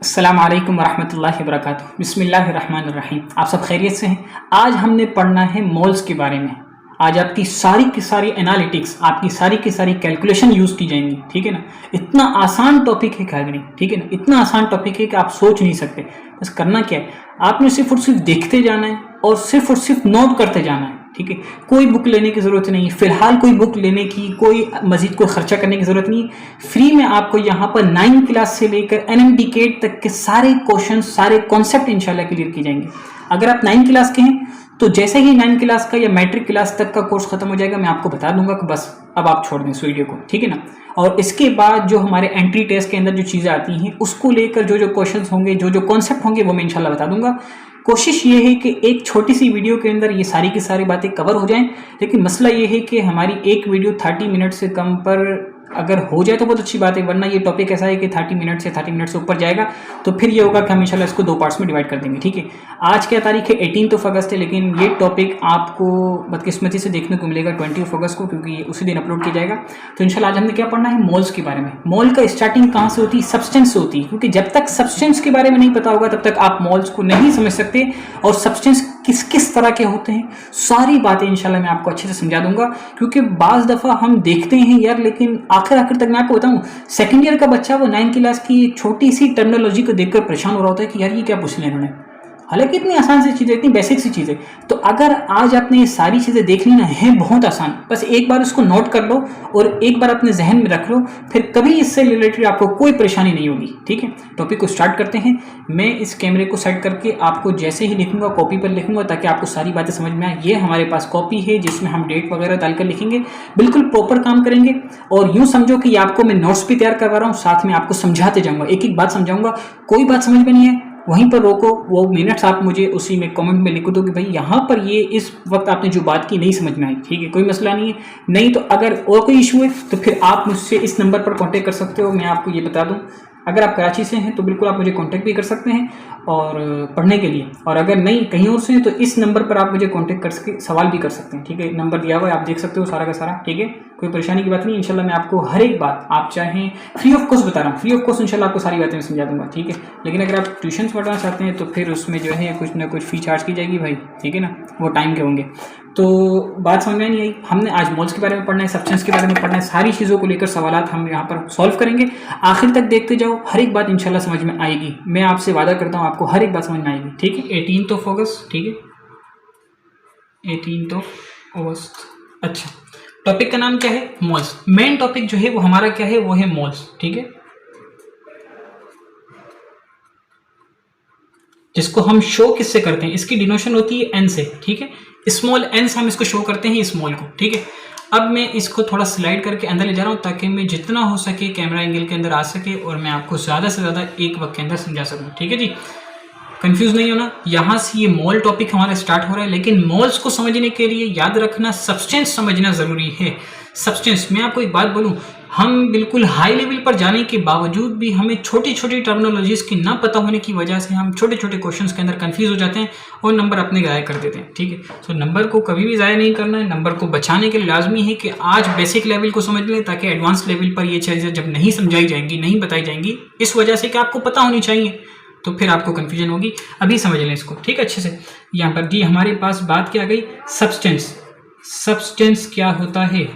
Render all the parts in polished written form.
अस्सलामु अलैकुम वरहमतुल्लाहि वबरकातुहू। बिस्मिल्लाहिर्रहमानिर्रहीम। आप सब खैरियत से हैं? आज हमने पढ़ना है मोल्स के बारे में। आज आपकी सारी की सारी एनालिटिक्स, आपकी सारी की सारी कैलकुलेशन यूज़ की जाएंगी, ठीक है ना। इतना आसान टॉपिक है क्या नहीं, ठीक है ना। इतना आसान टॉपिक है कि आप सोच नहीं सकते। बस करना क्या है, आपने सिर्फ और सिर्फ देखते जाना है और सिर्फ नोट करते जाना है, ठीक है। कोई बुक लेने की ज़रूरत नहीं है, फिलहाल कोई बुक लेने की, कोई मजीद कोई खर्चा करने की ज़रूरत नहीं है। फ्री में आपको यहाँ पर 9 क्लास से लेकर NMDCAT तक के सारे क्वेश्चन, सारे कॉन्सेप्ट इंशाल्लाह क्लियर किए जाएंगे। अगर आप 9 क्लास के हैं तो जैसे ही 9 क्लास का या मैट्रिक क्लास तक का कोर्स खत्म हो जाएगा, मैं आपको बता दूंगा कि बस अब आप छोड़ दें इस वीडियो को, ठीक है ना। और इसके बाद जो हमारे एंट्री टेस्ट के अंदर जो चीज़ें आती हैं उसको लेकर जो जो क्वेश्चन होंगे, जो जो कॉन्सेप्ट होंगे, वो मैं इंशाल्लाह बता दूंगा। कोशिश ये है कि एक छोटी सी वीडियो के अंदर ये सारी की सारी बातें कवर हो जाएं, लेकिन मसला ये है कि हमारी एक वीडियो 30 मिनट से कम पर अगर हो जाए तो बहुत अच्छी बात है, वरना ये टॉपिक ऐसा है कि 30 मिनट से ऊपर जाएगा तो फिर ये होगा कि हम इंशाल्लाह इसको 2 पार्ट्स में डिवाइड कर देंगे, ठीक है। आज क्या तारीख है, 18 अगस्त है, लेकिन ये टॉपिक आपको बदकिस्मती से देखने को मिलेगा 20 अगस्त को, क्योंकि ये उसी दिन अपलोड किया जाएगा। तो इंशाल्लाह आज हमने क्या पढ़ना है, मोल्स के बारे में। मोल का स्टार्टिंग कहाँ से होती है? सब्सटेंस से होती है, क्योंकि जब तक सब्सटेंस के बारे में नहीं पता होगा तब तक आप मोल्स को नहीं समझ सकते। और सब्सटेंस किस किस तरह के होते हैं, सारी बातें इंशाल्लाह मैं आपको अच्छे से समझा दूंगा। क्योंकि बाज़ दफ़ा हम देखते हैं यार, लेकिन आखिर तक मैं आपको बताऊं, सेकंड ईयर का बच्चा वो 9 क्लास की छोटी सी टर्मिनोलॉजी को देखकर परेशान हो रहा होता है कि यार ये क्या पूछ लिया इन्होंने, हालांकि इतनी आसान सी चीज़ें, इतनी बेसिक सी चीज़ें। तो अगर आज आपने ये सारी चीज़ें देख ली ना, है बहुत आसान, बस एक बार उसको नोट कर लो और एक बार अपने जहन में रख लो, फिर कभी इससे रिलेटेड आपको कोई परेशानी नहीं होगी, ठीक है। टॉपिक को स्टार्ट करते हैं। मैं इस कैमरे को सेट करके आपको जैसे ही लिखूंगा कॉपी पर लिखूंगा ताकि आपको सारी बातें समझ में आए। ये हमारे पास कॉपी है जिसमें हम डेट वगैरह डालकर लिखेंगे, बिल्कुल प्रॉपर काम करेंगे। और यूँ समझो कि आपको मैं नोट्स भी तैयार करवा रहा हूँ, साथ में आपको समझाते जाऊँगा, एक एक बात समझाऊंगा। कोई बात समझ में नहीं है वहीं पर रोको, वो मिनट्स आप मुझे उसी में कमेंट में लिख दो कि भाई यहाँ पर ये इस वक्त आपने जो बात की नहीं समझ में आई, ठीक है, कोई मसला नहीं है। नहीं तो अगर और कोई इशू है तो फिर आप मुझसे इस नंबर पर कांटेक्ट कर सकते हो। मैं आपको ये बता दूं, अगर आप कराची से हैं तो बिल्कुल आप मुझे कांटेक्ट भी कर सकते हैं और पढ़ने के लिए, और अगर नहीं कहीं और से हैं तो इस नंबर पर आप मुझे कांटेक्ट कर सके सवाल भी कर सकते हैं, ठीक है। नंबर दिया हुआ है, आप देख सकते हो सारा का सारा, ठीक है। कोई परेशानी की बात नहीं, इंशाल्लाह मैं आपको हर एक बात, आप चाहें फ्री ऑफ कॉस्ट बता रहा हूँ, फ्री ऑफ कॉस्ट इंशाल्लाह आपको सारी बातें मैं समझा दूंगा, ठीक है। लेकिन अगर आप ट्यूशन पढ़ना चाहते हैं तो फिर उसमें जो है कुछ ना कुछ फ़ी चार्ज की जाएगी भाई, ठीक है ना, वो टाइम के होंगे। तो बात समझ में नहीं आई। हमने आज मोल्स के बारे में पढ़ना है, सब्सटेंस के बारे में पढ़ना है, सारी चीज़ों को लेकर सवालात हम यहाँ पर सॉल्व करेंगे। आखिर तक देखते जाओ, हर एक बात इंशाल्लाह समझ में आएगी। मैं आपसे वादा करता हूँ आपको हर एक बात समझ में आएगी, ठीक है। 18 अगस्त, ठीक है, 18 अगस्त। अच्छा, टॉपिक का नाम क्या है? मोल्स। मेन टॉपिक जो है वो हमारा क्या है, वो है मोल्स, ठीक है, जिसको हम शो किससे करते हैं, इसकी डिनोशन होती है एन से, ठीक है। स्मॉल एन से हम इसको शो करते हैं, स्मॉल को, ठीक है। अब मैं इसको थोड़ा स्लाइड करके अंदर ले जा रहा हूँ ताकि मैं जितना हो सके कैमरा एंगल के अंदर आ सके और मैं आपको ज़्यादा से ज़्यादा एक वक्त के अंदर समझा सकूँ, ठीक है जी। कंफ्यूज नहीं होना। यहाँ से ये मोल टॉपिक हमारा स्टार्ट हो रहा है, लेकिन मोल्स को समझने के लिए याद रखना सब्सटेंस समझना ज़रूरी है। सब्सटेंस, मैं आपको एक बात बोलूँ, हम बिल्कुल हाई लेवल पर जाने के बावजूद भी हमें छोटी छोटी टर्मिनोलॉजीज़ की ना पता होने की वजह से हम छोटे छोटे क्वेश्चंस के अंदर कंफ्यूज हो जाते हैं और नंबर अपने ज़ाया कर देते हैं, ठीक है। तो नंबर को कभी भी ज़ाया नहीं करना है। नंबर को बचाने के लिए लाजमी है कि आज बेसिक लेवल को समझ लें ताकि एडवांस लेवल पर ये चीज़ें जब नहीं समझाई जाएंगी, नहीं बताई जाएंगी, इस वजह से कि आपको पता होनी चाहिए, तो फिर आपको कन्फ्यूजन होगी। अभी समझ लें इसको, ठीक है, अच्छे से। यहाँ पर जी हमारे पास बात क्या आ गई, सब्सटेंस। सब्सटेंस क्या होता है?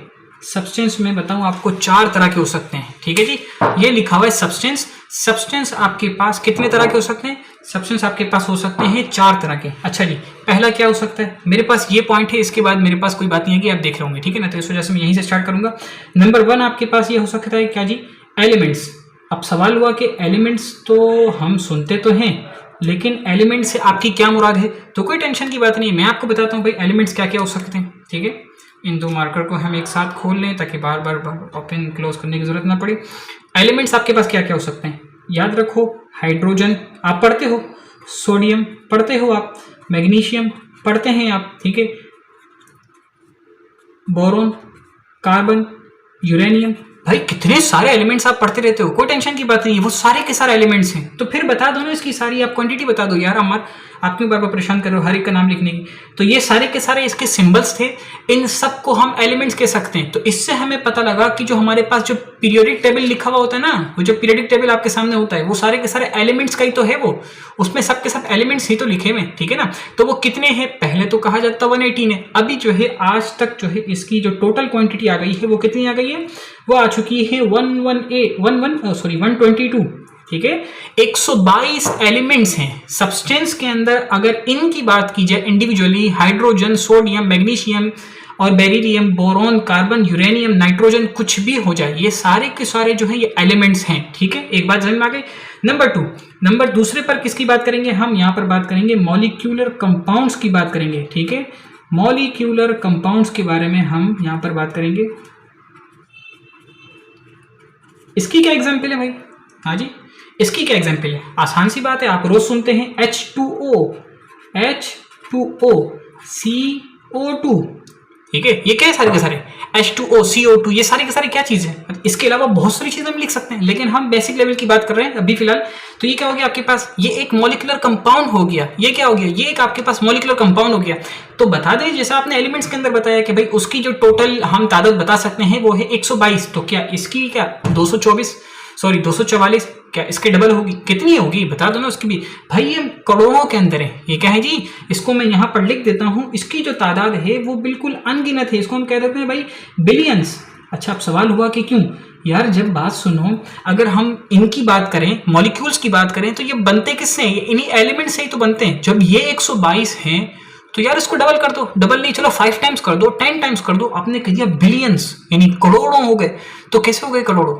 सब्सटेंस में बताऊं आपको 4 तरह के हो सकते हैं, ठीक है जी। ये लिखा हुआ है सब्सटेंस। सब्सटेंस आपके पास कितने तरह के हो सकते हैं? सब्सटेंस आपके पास हो सकते हैं 4 तरह के। अच्छा जी, पहला क्या हो सकता है? मेरे पास ये पॉइंट है, इसके बाद मेरे पास कोई बात नहीं है कि आप देख रहे होंगे, ठीक है ना, तो इस वजह से मैं यहीं से स्टार्ट करूंगा। नंबर 1 आपके पास ये हो सकता है क्या जी, एलिमेंट्स। अब सवाल हुआ कि एलिमेंट्स तो हम सुनते तो हैं, लेकिन एलिमेंट से आपकी क्या मुराद है? तो कोई टेंशन की बात नहीं है, मैं आपको बताता हूँ भाई एलिमेंट्स क्या क्या हो सकते हैं, ठीक है। इन 2 मार्कर को हम एक साथ खोल लें ताकि बार बार ओपन क्लोज करने की जरूरत ना पड़े। एलिमेंट्स आपके पास क्या क्या हो सकते हैं? याद रखो, हाइड्रोजन आप पढ़ते हो, सोडियम पढ़ते हो आप, मैग्नीशियम पढ़ते हैं आप, ठीक है, बोरोन, कार्बन, यूरेनियम, भाई कितने सारे एलिमेंट्स आप पढ़ते रहते हो, कोई टेंशन की बात नहीं है, वो सारे के सारे एलिमेंट्स हैं। तो फिर बता दो ना इसकी सारी आप क्वांटिटी बता दो यार। अमर आप क्यों बार बार परेशान कर रहे हो हर एक का नाम लिखने की। तो ये सारे के सारे इसके सिंबल्स थे, इन सब को हम एलिमेंट्स कह सकते हैं। तो इससे हमें पता लगा कि जो हमारे पास जो पीरियोडिक टेबल लिखा हुआ होता है ना, वो जो पीरियोडिक टेबल आपके सामने होता है वो सारे के सारे एलिमेंट्स का ही तो है, वो उसमें सबके सब एलिमेंट्स ही तो लिखे हुए, ठीक है ना। तो वो कितने हैं, पहले तो कहा जाता 118 है, अभी जो है आज तक जो है इसकी जो टोटल क्वांटिटी आ गई है वो कितनी आ गई है, वो आ चुकी है 122, ठीक है। 122 एलिमेंट्स हैं सब्सटेंस के अंदर। अगर इनकी बात की जाए इंडिविजुअली, हाइड्रोजन, सोडियम, मैग्नीशियम और beryllium, boron, carbon, uranium, nitrogen, कुछ भी हो जाए, ये सारे के सारे जो है ये एलिमेंट्स हैं, ठीक है। एक बात समझ में आ गई। नंबर दूसरे पर किसकी बात करेंगे हम, यहाँ पर बात करेंगे मॉलिक्यूलर कंपाउंड्स की बात करेंगे, ठीक है। मॉलिक्यूलर कंपाउंड्स के बारे में हम यहाँ पर बात करेंगे। इसकी क्या एग्जाम्पल है भाई, हाँ जी, इसकी क्या एग्जाम्पल है, आसान सी बात है, आप रोज सुनते हैं H2O, CO2, ठीक है। ये क्या है, सारे के सारे H2O, CO2, ये सारे के सारे क्या चीज है। इसके अलावा बहुत सारी चीजें हम लिख सकते हैं, लेकिन हम बेसिक लेवल की बात कर रहे हैं अभी फिलहाल। तो ये क्या हो गया आपके पास, ये एक मॉलिक्यूलर कंपाउंड हो गया। ये क्या हो गया, ये एक आपके पास मॉलिक्यूलर कंपाउंड हो गया। तो बता दें, जैसा आपने एलिमेंट्स के अंदर बताया कि भाई उसकी जो टोटल हम तादाद बता सकते हैं वो है 122, तो क्या इसकी क्या 244, क्या इसके डबल होगी, कितनी होगी बता दो ना उसकी भी। भाई ये करोड़ों के अंदर है, ये क्या है जी, इसको मैं यहाँ पर लिख देता हूँ, इसकी जो तादाद है वो बिल्कुल अनगिनत है, इसको हम कह देते हैं भाई बिलियंस। अच्छा, अब सवाल हुआ कि क्यों यार, जब बात सुनो, अगर हम इनकी बात करें, मॉलिक्यूल्स की बात करें, तो ये बनते किससे हैं, इन्हीं एलिमेंट से ही तो बनते हैं। जब ये 122 हैं तो यार इसको डबल कर दो, डबल नहीं चलो 5 टाइम्स कर दो, 10 टाइम्स कर दो, आपने कह दिया बिलियंस, यानी करोड़ों हो गए। तो कैसे हो गए करोड़ों,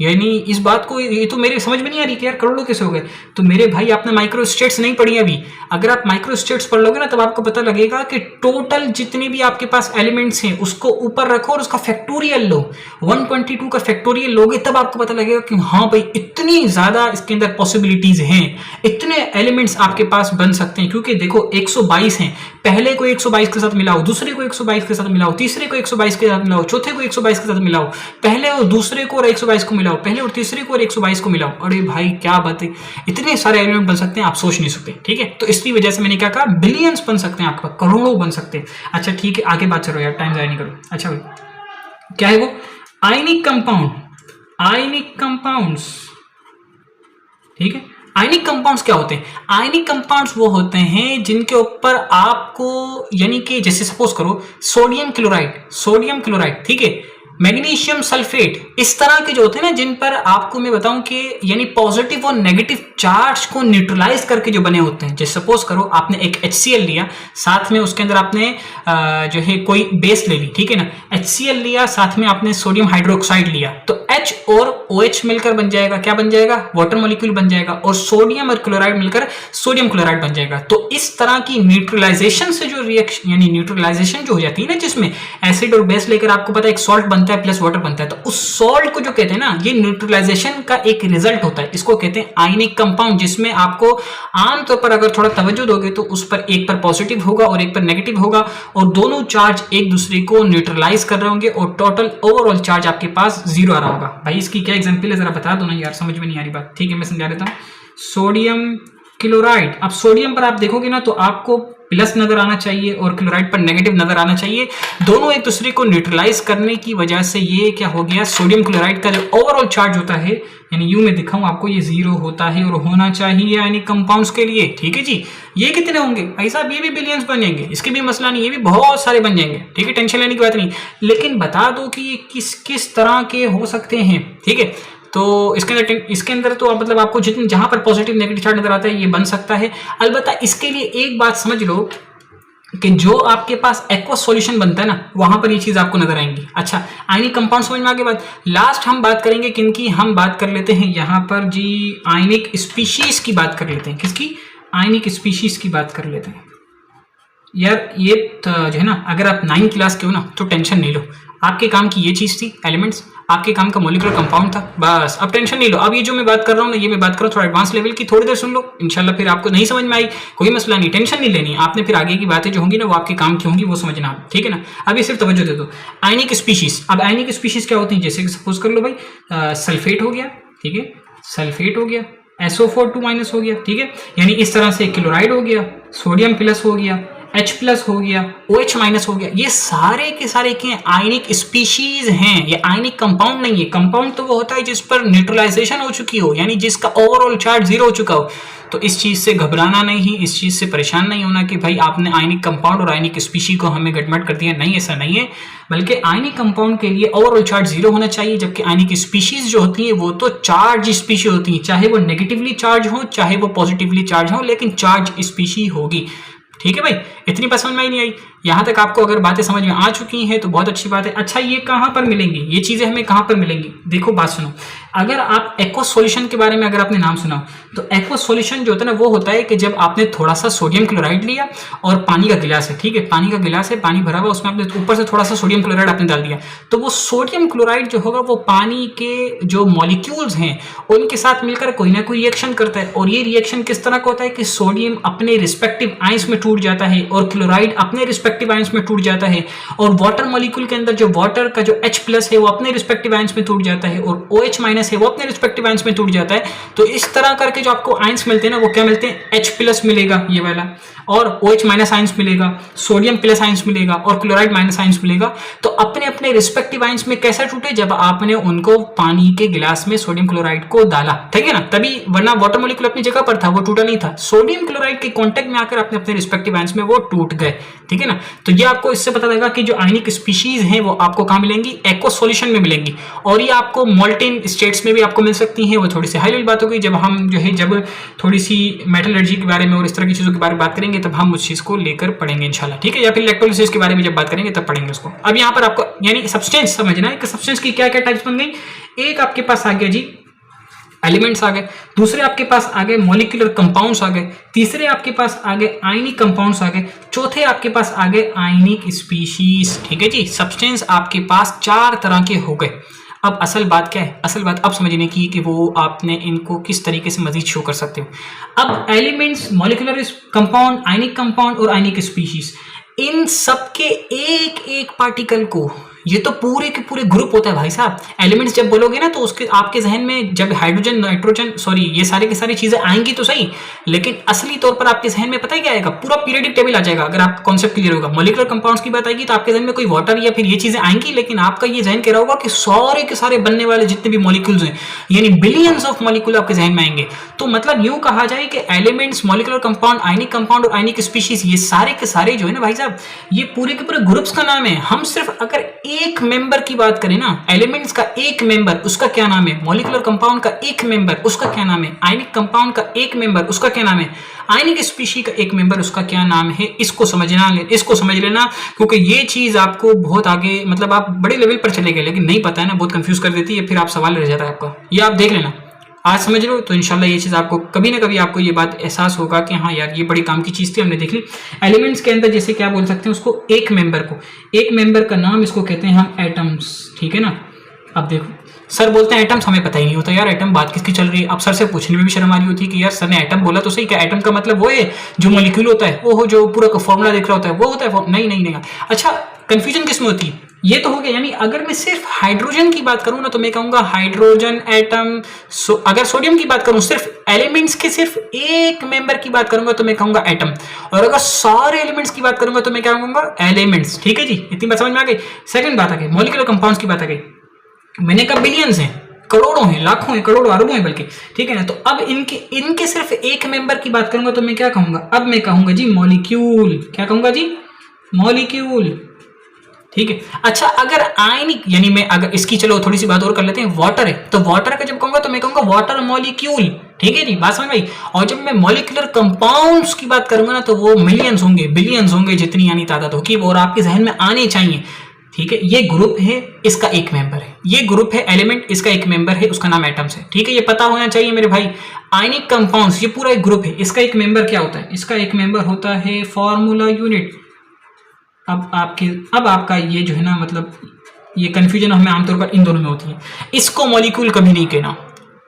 यानी इस बात को, ये तो मेरे समझ में नहीं आ रही कि यार करोड़ों कैसे हो गए। तो मेरे भाई आपने माइक्रो स्टेट्स नहीं पढ़ी अभी, अगर आप माइक्रो स्टेट्स पढ़ लोगे ना तब आपको पता लगेगा कि टोटल जितने भी आपके पास एलिमेंट्स हैं उसको ऊपर रखो और उसका फैक्टोरियल लो, 122 का फैक्टोरियल लोगे तब आपको पता लगेगा कि हाँ भाई इतनी ज्यादा इसके अंदर पॉसिबिलिटीज हैं, इतने एलिमेंट्स आपके पास बन सकते हैं। क्योंकि देखो 122 हैं, पहले को 122 के साथ मिलाओ, दूसरे को 122 के साथ मिलाओ, तीसरे को 122 के साथ मिलाओ, चौथे को 122 के साथ मिलाओ, पहले और दूसरे को और 122 को मिलाओ, पहले और तीसरे को और 122 को मिलाओ। अरे भाई क्या बात है, इतने सारे एलिमेंट बन सकते हैं, आप सोच नहीं सकते, ठीक है। तो इसकी वजह से मैंने क्या कहा, बिलियंस बन सकते हैं, आपका करोड़ों बन सकते हैं। अच्छा ठीक है, आगे बात करो यार, टाइम जाया नहीं करो। अच्छा भाई क्या है वो, आयनिक कंपाउंड, आयनिक कंपाउंड्स, ठीक है। आयनिक कंपाउंड्स क्या होते हैं, आयनिक कंपाउंड्स वो होते हैं जिनके ऊपर आपको, यानी कि जैसे सपोज करो सोडियम क्लोराइड, ठीक है, मैग्नीशियम सल्फेट, इस तरह के जो होते हैं ना, जिन पर आपको मैं बताऊं कि यानी पॉजिटिव और नेगेटिव चार्ज को न्यूट्रलाइज करके जो बने होते हैं। जैसे सपोज करो आपने एक HCl लिया, साथ में उसके अंदर आपने जो है कोई बेस ले ली, ठीक है ना, HCl लिया, साथ में आपने सोडियम हाइड्रोक्साइड लिया, तो H और OH मिलकर बन जाएगा, क्या बन जाएगा, वाटर मॉलिक्यूल बन जाएगा, और सोडियम और क्लोराइड मिलकर सोडियम क्लोराइड बन जाएगा। तो इस तरह की न्यूट्रलाइजेशन से जो रिएक्शन, यानी न्यूट्रलाइजेशन जो हो जाती है ना, जिसमें एसिड और बेस लेकर आपको पता है एक सॉल्ट बनता है प्लस वाटर बनता है, तो उस सॉल्ट को जो कहते हैं ना, ये न्यूट्रलाइजेशन का एक रिजल्ट होता है, इसको कहते हैं आयनिक कंपाउंड। जिसमें आपको आमतौर पर अगर थोड़ा तवज्जो दोगे तो उस पर एक पर पॉजिटिव होगा और एक पर नेगेटिव होगा, और दोनों चार्ज एक दूसरे को न्यूट्रलाइज कर रहे होंगे, और टोटल ओवरऑल चार्ज आपके पास 0 आ रहा होगा। भाई इसकी क्या एग्जांपल है जरा बता दो ना यार, समझ में नहीं आ रही बात, ठीक है मैं समझा देता हूं। सोडियम क्लोराइड, अब सोडियम पर आप देखोगे ना तो आपको प्लस नजर आना चाहिए और क्लोराइड पर नेगेटिव नजर आना चाहिए, दोनों एक दूसरे को न्यूट्रलाइज करने की वजह से ये क्या हो गया, सोडियम क्लोराइड का जो ओवरऑल चार्ज होता है, यानी यू में दिखाऊं आपको, ये 0 होता है और होना चाहिए यानी कंपाउंड्स के लिए, ठीक है जी। ये कितने होंगे भाई साहब, ये भी बिलियंस बन जाएंगे, इसके भी मसला नहीं, ये भी बहुत सारे बन जाएंगे, ठीक है, टेंशन लेने की बात नहीं। लेकिन बता दो कि ये किस किस तरह के हो सकते हैं, ठीक है। तो इसके अंदर तो मतलब आपको जितने जहां पर पॉजिटिव नेगेटिव चार्ज नजर आता है ये बन सकता है। अलबत्ता इसके लिए एक बात समझ लो कि जो आपके पास एक्वस सॉल्यूशन बनता है ना, वहां पर ये चीज आपको नजर आएंगी। अच्छा, आयनिक कंपाउंड समझ में आगे बात, लास्ट हम बात करेंगे किनकी, हम बात कर लेते हैं यहाँ पर जी आयनिक स्पीशीज की बात कर लेते हैं। किसकी, आयनिक स्पीशीज की बात कर लेते हैं। यार ये जो है ना, अगर आप 9th क्लास के हो ना तो टेंशन नहीं लो, आपके काम की ये चीज़ थी, एलिमेंट्स आपके काम का मॉलिक्यूलर कंपाउंड था, बस। अब टेंशन नहीं लो। अब ये जो मैं बात कर रहा हूँ ना, ये मैं बात कर रहा हूँ थोड़ा एडवांस लेवल की, थोड़ी देर सुन लो, इंशाल्लाह फिर आपको नहीं समझ में आई कोई मसला नहीं, टेंशन नहीं लेनी। आपने फिर आगे की बातें जो होंगी ना वो आपके काम की होंगी, वो समझना, ठीक है ना। अभी सिर्फ तवज्जो दे दो। आयनिक स्पीशीज, अब आयनिक स्पीशीज क्या होती है, जैसे कि सपोज कर लो भाई सल्फेट हो गया, ठीक है, सल्फेट हो गया, SO4 2- हो गया, ठीक है, यानी इस तरह से क्लोराइड हो गया, सोडियम प्लस हो गया, H+ हो गया, OH- हो गया, ये सारे के सारे क्या आयनिक स्पीशीज हैं। ये आयनिक कंपाउंड नहीं है। कंपाउंड तो वो होता है जिस पर न्यूट्रलाइजेशन हो चुकी हो, यानी जिसका ओवरऑल चार्ज 0 हो चुका हो। तो इस चीज से घबराना नहीं, इस चीज से परेशान नहीं होना कि भाई आपने आयनिक कंपाउंड और आयनिक स्पीशी को हमें गटमट कर दिया, नहीं, ऐसा नहीं है। बल्कि आयनिक कंपाउंड के लिए ओवरऑल चार्ज 0 होना चाहिए, जबकि आयनिक स्पीशीज जो होती है वो तो चार्ज स्पीशी होती है, चाहे वो नेगेटिवली चार्ज हो चाहे वो पॉजिटिवली चार्ज हो, लेकिन चार्ज स्पीशी होगी, ठीक है भाई। इतनी बात समझ में नहीं आई? यहाँ तक आपको अगर बातें समझ में आ चुकी हैं तो बहुत अच्छी बात है। अच्छा, ये कहाँ पर मिलेंगी, ये चीज़ें हमें कहाँ पर मिलेंगी? देखो बात सुनो, अगर आप एक्वस सॉल्यूशन के बारे में अगर आपने नाम सुना तो एक्वस सॉल्यूशन जो होता है ना वो होता है कि जब आपने थोड़ा सा सोडियम क्लोराइड लिया और पानी का गिलास है, ठीक है, पानी का गिलास है, पानी भरा हुआ, उसमें आपने ऊपर से थोड़ा सा सोडियम क्लोराइड आपने डाल दिया, तो वो सोडियम क्लोराइड जो होगा वो पानी के जो मॉलिक्यूल्स हैं उनके साथ मिलकर कोई ना कोई रिएक्शन करता है। और ये रिएक्शन किस तरह का होता है कि सोडियम अपने रिस्पेक्टिव आयंस में टूट जाता है और क्लोराइड अपने रिस्पेक्टिव आयंस में टूट जाता है, और वाटर मॉलिक्यूल के अंदर जो वाटर का जो H+ है वो अपने रिस्पेक्टिव आयंस में टूट जाता है, और OH- है वो अपने रिस्पेक्टिव आयंस में टूट जाता है। तो इस तरह करके जो आपको आयंस मिलते हैं ना वो क्या मिलते हैं, H+ मिलेगा ये वाला, और OH- आयंस मिलेगा, सोडियम प्लस आयंस मिलेगा, और क्लोराइड माइनस आयंस मिलेगा। तो अपने अपने रिस्पेक्टिव आयंस में कैसे टूटे, जब आपने उनको पानी के गिलास में सोडियम क्लोराइड को डाला, ठीक है ना, तभी, वरना वाटर मॉलिक्यूल अपनी जगह पर था, वो टूटा नहीं था, सोडियम क्लोराइड के कांटेक्ट में आकर अपने अपने रिस्पेक्टिव आयंस में वो टूट गए, ठीक है ना। तो ये आपको इससे पता लगा कि जो आयनिक स्पीशीज हैं वो आपको कहाँ मिलेंगी, एक्वस सॉल्यूशन में मिलेंगी, और ये आपको मोल्टेन स्टेट्स में भी आपको मिल सकती हैं। वो थोड़ी सी हाई लेवल बात होगी, जब हम जो है जब थोड़ी सी मेटलर्जी के बारे में और इस तरह की चीजों के बारे में बात करेंगे तब हम उस चीज को लेकर पढ़ेंगे इंशाल्लाह, ठीक है, या फिर इलेक्ट्रोलिसिस के बारे में जब बात करेंगे तब पढ़ेंगे उसको। अब यहाँ पर आपको यानी सब्सटेंस समझना है कि सब्सटेंस की क्या क्या टाइप्स बन गई। एक आपके पास आ गया जी एलिमेंट्स आ गए, दूसरे आपके पास आ गए मॉलिक्यूलर कंपाउंड्स आ गए, तीसरे आपके पास आ गए आयनिक कंपाउंड्स आ गए, चौथे आपके पास आ गए आयनिक स्पीशीज, ठीक है जी। सब्सटेंस आपके पास 4 तरह के हो गए। अब असल बात क्या है, असल बात अब समझने की कि वो आपने इनको किस तरीके से मजीद शो कर सकते हो। अब elements, molecular compound, ionic compound और आयनिक स्पीशीज, इन सबके एक एक पार्टिकल को, ये तो पूरे के पूरे ग्रुप होता है भाई साहब। एलिमेंट्स जब बोलोगे ना तो उसके आपके जहन में जब हाइड्रोजन, नाइट्रोजन, सॉरी, ये सारी की सारी चीजें आएंगी तो सही, लेकिन असली तौर पर आपके जहन में पता है क्या आएगा, पूरा पीरियडिक टेबल आ जाएगा। अगर आप कॉन्सेप्ट क्लियर होगा, मॉलिक्यूलर कंपाउंड्स की बात आएगी तो आपके जहन में कोई वाटर या फिर ये चीजें आएंगी, लेकिन आपका ये जहन कह रहा होगा कि सारे के सारे बनने वाले जितने भी मॉलिक्यूल्स हैं, यानी बिलियंस ऑफ मॉलिक्यूल आपके जहन में आएंगे। तो मतलब यूं कहा जाए कि elements, molecular compound, ionic compound और आयनिक स्पीशीज, ये सारे के सारे जो है ना भाई साहब, ये पूरे के पूरे ग्रुप्स का नाम है। हम सिर्फ अगर एक मेंबर की बात करें ना, एलिमेंट्स का एक मेंबर, उसका क्या नाम है, मॉलिक्यूलर कंपाउंड का एक मेंबर, उसका क्या नाम है, आयनिक कंपाउंड का एक मेंबर, उसका क्या नाम है, आयनिक स्पीशी का एक मेंबर, उसका क्या नाम है, इसको समझ लेना, क्योंकि ये चीज आपको बहुत आगे, मतलब आप बड़े लेवल पर चले गए लेकिन नहीं पता है ना, बहुत कंफ्यूज कर देती है, फिर आप सवाल रह जाता है आपका। ये आप देख लेना, आज समझ लो तो इंशाल्लाह ये चीज़ आपको कभी ना कभी आपको ये बात एहसास होगा कि हाँ यार ये बड़ी काम की चीज़ थी, हमने देख ली। एलिमेंट्स के अंदर जैसे क्या बोल सकते हैं उसको, एक मेंबर का नाम इसको कहते हैं हम एटम्स, ठीक है ना। अब देखो सर बोलते हैं एटम्स, हमें पता ही नहीं होता यार एटम बात किसकी चल रही है। अब सर से पूछने में भी शर्म आ रही होती है कि यार सर ने एटम बोला तो सही, क्या एटम का मतलब वो है जो मॉलिक्यूल होता है, वो जो पूरा का फॉर्मूला देख रहा होता है वो होता है? नहीं। अच्छा, कंफ्यूजन किसमें होती है, ये तो हो गया। यानी अगर मैं सिर्फ हाइड्रोजन की बात करूं ना तो मैं कहूंगा हाइड्रोजन एटम। अगर सोडियम की बात करूं, सिर्फ एलिमेंट्स के सिर्फ एक मेंबर की बात करूंगा तो मैं कहूंगा एटम, और अगर सारे एलिमेंट्स की बात करूंगा तो मैं क्या कहूंगा, एलिमेंट्स, ठीक है जी। इतनी बात समझ में आ गई। सेकंड बात आ गई मॉलिक्यूलर कंपाउंड्स की बात आ गई। मैंने कहा बिलियंस हैं, करोड़ों हैं, लाखों हैं, करोड़ों अरबों हैं बल्कि, ठीक है ना। तो अब इनके सिर्फ एक मेंबर की बात करूंगा तो मैं क्या कहूंगा, अब मैं कहूंगा जी मॉलिक्यूल। क्या कहूंगा जी, मॉलिक्यूल, ठीक है। अच्छा, अगर आयनिक, यानी मैं अगर इसकी चलो थोड़ी सी बात और कर लेते हैं, वाटर है तो वाटर का जब कहूंगा तो मैं कहूंगा वाटर मॉलिक्यूल, ठीक है जी, बात समझ में। और जब मैं मॉलिक्यूलर कंपाउंड्स की बात करूंगा ना तो वो मिलियंस होंगे, बिलियंस होंगे, जितनी यानी तादाद होगी और आपके जहन में आने चाहिए, ठीक है। ये ग्रुप है, इसका एक मेंबर है, ये ग्रुप है एलिमेंट, इसका एक मेंबर है, उसका नाम एटम्स है, ठीक है। ये पता होना चाहिए मेरे भाई। आयनिक कंपाउंड्स ये पूरा एक ग्रुप है, इसका एक मेंबर क्या होता है, इसका एक मेंबर होता है फॉर्मूला यूनिट। अब आपका ये जो है ना, मतलब ये कंफ्यूजन हमें आमतौर पर इन दोनों में होती है। इसको मॉलिक्यूल कभी नहीं कहना,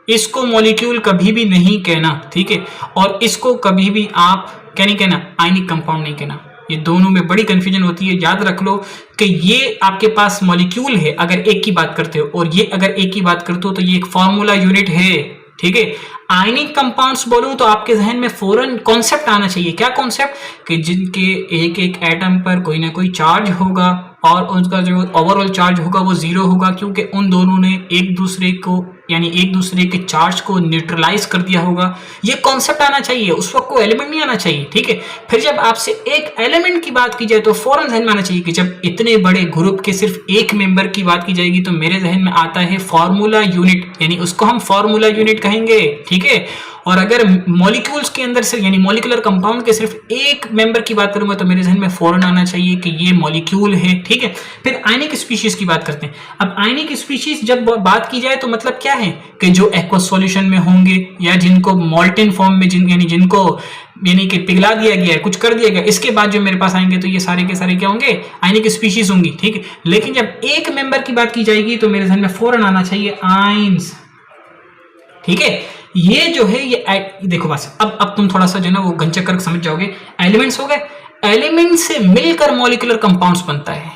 इसको मॉलिक्यूल कभी भी नहीं कहना, ठीक है। और इसको कभी भी आप क्या नहीं कहना, आयनिक कंपाउंड नहीं कहना। ये दोनों में बड़ी कंफ्यूजन होती है। याद रख लो कि ये आपके पास मॉलिक्यूल है अगर एक की बात करते हो, और ये अगर एक की बात करते हो तो ये एक फॉर्मूला यूनिट है, ठीक है। आयनिक कंपाउंड्स बोलूं तो आपके जहन में फौरन कॉन्सेप्ट आना चाहिए। क्या कॉन्सेप्ट? कि जिनके एक एक एटम पर कोई ना कोई चार्ज होगा और उनका जो ओवरऑल चार्ज होगा वो जीरो होगा, क्योंकि उन दोनों ने एक दूसरे को यानी एक दूसरे के चार्ज को न्यूट्रलाइज कर दिया होगा। ये कॉन्सेप्ट आना चाहिए, उस वक्त को एलिमेंट नहीं आना चाहिए, ठीक है। फिर जब आपसे एक एलिमेंट की बात की जाए तो फौरन जहन में आना चाहिए कि जब इतने बड़े ग्रुप के सिर्फ एक मेंबर की बात की जाएगी तो मेरे जहन में आता है फॉर्मूला यूनिट, यानी उसको हम फॉर्मूला यूनिट कहेंगे, ठीक है। और अगर मॉलिक्यूल्स के अंदर से यानी मॉलिक्यूलर कंपाउंड के सिर्फ एक मेंबर की बात करूंगा तो मेरे जहन में फौरन आना चाहिए कि ये मॉलिक्यूल है, ठीक है। फिर आयनिक स्पीशीज की बात करते हैं। अब आयनिक स्पीशीज जब बात की जाए तो मतलब क्या है कि जो एक्वस सॉल्यूशन में होंगे या जिनको मोल्टेन फॉर्म में यानी कि पिघला दिया गया है, कुछ कर दिया गया, इसके बाद जो मेरे पास आएंगे तो ये सारे के सारे क्या होंगे, आयनिक स्पीशीज होंगी, ठीक है। लेकिन जब एक मेंबर की बात की जाएगी तो मेरे जहन में फौरन आना चाहिए आयंस, ठीक है। ये जो है ये देखो बस अब तुम थोड़ा सा जो ना वो घनचक्कर समझ जाओगे। एलिमेंट्स हो गए, एलिमेंट से मिलकर मॉलिक्यूलर कंपाउंड्स बनता है,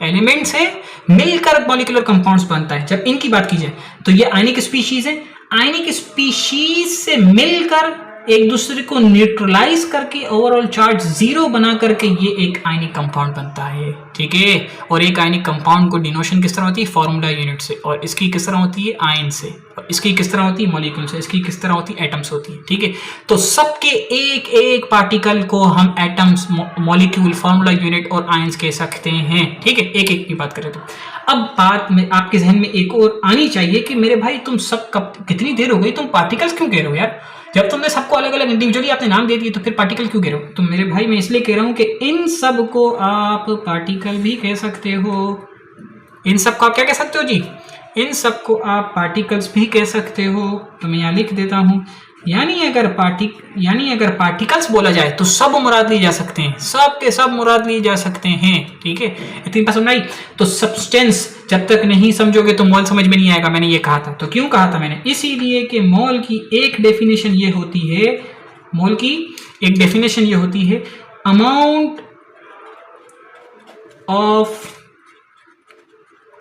एलिमेंट से मिलकर मॉलिक्यूलर कंपाउंड्स बनता है। जब इनकी बात की जाए तो ये आयनिक स्पीशीज है, आयनिक स्पीशीज से मिलकर एक दूसरे को न्यूट्रलाइज करके ओवरऑल चार्ज जीरो बना करके ये एक आयनिक कंपाउंड बनता है, ठीक है। और एक आयनिक कंपाउंड को डिनोशन किस तरह होती है, फॉर्मूला यूनिट से, और इसकी किस तरह होती है, आयन से, और इसकी किस तरह होती है, मॉलिक्यूल से, इसकी किस तरह होती है, एटम्स होती है, ठीक है। तो सबके एक एक पार्टिकल को हम एटम्स, मॉलिक्यूल, फॉर्मूला यूनिट और आयंस कह सकते हैं, ठीक है। एक एक की बात करें तो अब बात में आपके जहन में एक और आनी चाहिए कि मेरे भाई तुम सब कब कितनी देर हो गई, तुम पार्टिकल्स क्यों कह रहे हो यार? जब तुमने सबको अलग अलग इंडिविजुअली आपने नाम दे दिए तो फिर पार्टिकल क्यों कह रहे हो? तो मेरे भाई मैं इसलिए कह रहा हूं कि इन सब को आप पार्टिकल भी कह सकते हो। इन सब को आप क्या कह सकते हो जी? इन सब को आप पार्टिकल्स भी कह सकते हो। तो मैं यहाँ लिख देता हूं, यानी अगर पार्टिकल्स बोला जाए तो सब मुराद लिए जा सकते हैं, सब के सब मुराद लिए जा सकते हैं, ठीक है। इतनी बात समझ आई? तो सब्सटेंस जब तक नहीं समझोगे तो मोल समझ में नहीं आएगा। मैंने ये कहा था, तो क्यों कहा था मैंने? इसीलिए कि मोल की एक डेफिनेशन ये होती है, मोल की एक डेफिनेशन ये होती है, amount of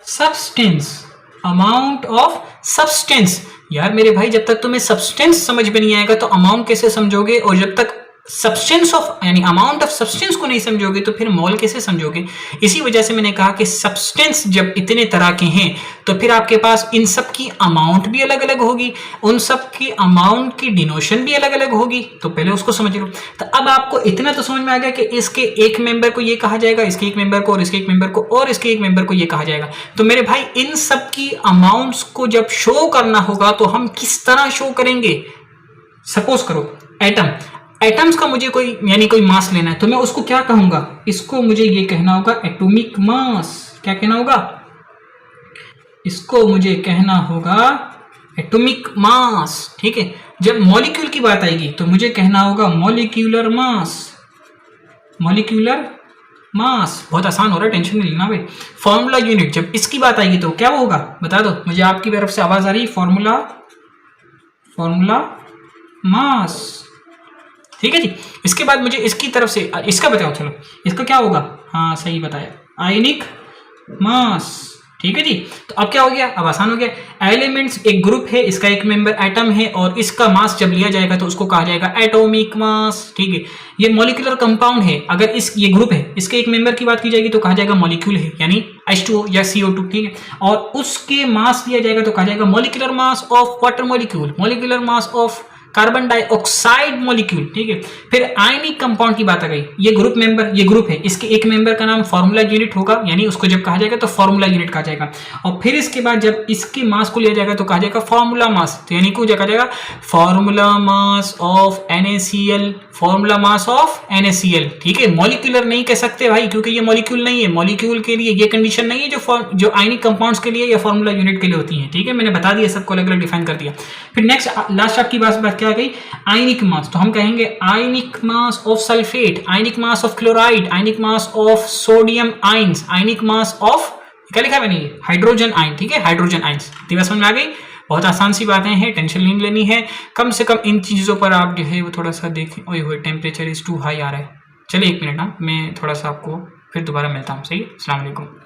substance, amount of substance. यार मेरे भाई जब तक तुम्हें सब्सटेंस समझ में नहीं आएगा तो अमाउंट कैसे समझोगे? और जब तक सब्सटेंस ऑफ यानी अमाउंट ऑफ सब्सटेंस को नहीं समझोगे तो फिर मोल कैसे समझोगे? इसी वजह से मैंने कहा कि सब्सटेंस जब इतने तरह के हैं तो फिर आपके पास इन सब की अमाउंट भी अलग अलग होगी, उन सब की अमाउंट की डिनोशन भी अलग अलग होगी। तो पहले उसको समझ लो। तो अब आपको इतना तो समझ में आ गया कि इसके एक मेंबर को ये कहा जाएगा, इसके एक मेंबर को, और इसके एक मेंबर को, और इसके एक मेंबर को ये कहा जाएगा। तो मेरे भाई इन सब की अमाउंट्स को जब शो करना होगा तो हम किस तरह शो करेंगे? सपोज करो एटम्स का मुझे कोई मास लेना है तो मैं उसको क्या कहूंगा? इसको मुझे ये कहना होगा एटॉमिक मास। क्या कहना होगा? इसको मुझे कहना होगा एटॉमिक मास, ठीक है। जब मॉलिक्यूल की बात आएगी तो मुझे कहना होगा मॉलिक्यूलर मास, मॉलिक्यूलर मास। बहुत आसान हो रहा है, टेंशन नहीं लेना भाई। फॉर्मूला यूनिट जब इसकी बात आएगी तो क्या होगा बता दो मुझे, आपकी तरफ से आवाज आ रही? फॉर्मूला मास, ठीक है जी। इसके बाद मुझे इसकी तरफ से इसका बताओ, चलो इसका क्या होगा? हाँ सही बताया, आयनिक मास, ठीक है जी। तो अब क्या हो गया? अब आसान हो गया। एलिमेंट्स एक ग्रुप है, इसका एक मेंबर एटम है और इसका मास जब लिया जाएगा तो उसको कहा जाएगा एटॉमिक मास, ठीक है। ये मॉलिक्यूलर कंपाउंड है, अगर ये ग्रुप है, इसके एक मेंबर की बात की जाएगी तो कहा जाएगा मॉलिक्यूल है, यानी H2O या CO2, ठीक है। और उसके मास लिया जाएगा तो कहा जाएगा molecular mass of water molecule, molecular mass of carbon dioxide molecule, ठीक है। फिर आयनिक कंपाउंड की बात आ गई, ये ग्रुप है, इसके एक मेंबर का नाम फॉर्मूला यूनिट होगा, यानी उसको जब कहा जाएगा तो फॉर्मूला यूनिट कहा जाएगा। और फिर इसके बाद जब इसके मास को लिया जाएगा तो कहा जाएगा फॉर्मूला मास, तो यानी को कहा जाएगा formula mass of NaCl, formula mass of NaCl, ठीक है। मॉलिक्यूलर नहीं कह सकते भाई, क्योंकि ये मॉलिक्यूल नहीं है, मॉलिक्यूल के लिए ये कंडीशन नहीं है जो आयनिक कंपाउंड्स के लिए या फॉर्मूला यूनिट के लिए होती है, ठीक है। मैंने बता दिया, सबको अलग अलग डिफाइन कर दिया। फिर नेक्स्ट लास्ट आपकी बात क्या गई? आयनिक मास। तो हम कहेंगे ionic mass of sulphate, ionic mass of chloride, ionic mass of sodium ions, ionic mass of क्या लिखा है मैंने, ये हाइड्रोजन आयन, ठीक है, हाइड्रोजन आयंस। तीन समझ में आ गई। बहुत आसान सी बातें हैं, टेंशन नहीं लेनी है। कम से कम इन चीज़ों पर आप जो है वो थोड़ा सा देखें। ओए होए टेम्परेचर इज टू हाई आ रहा है। चलिए 1 मिनट, मैं थोड़ा सा आपको फिर दोबारा मिलता हूँ। सही, अस्सलाम वालेकुम।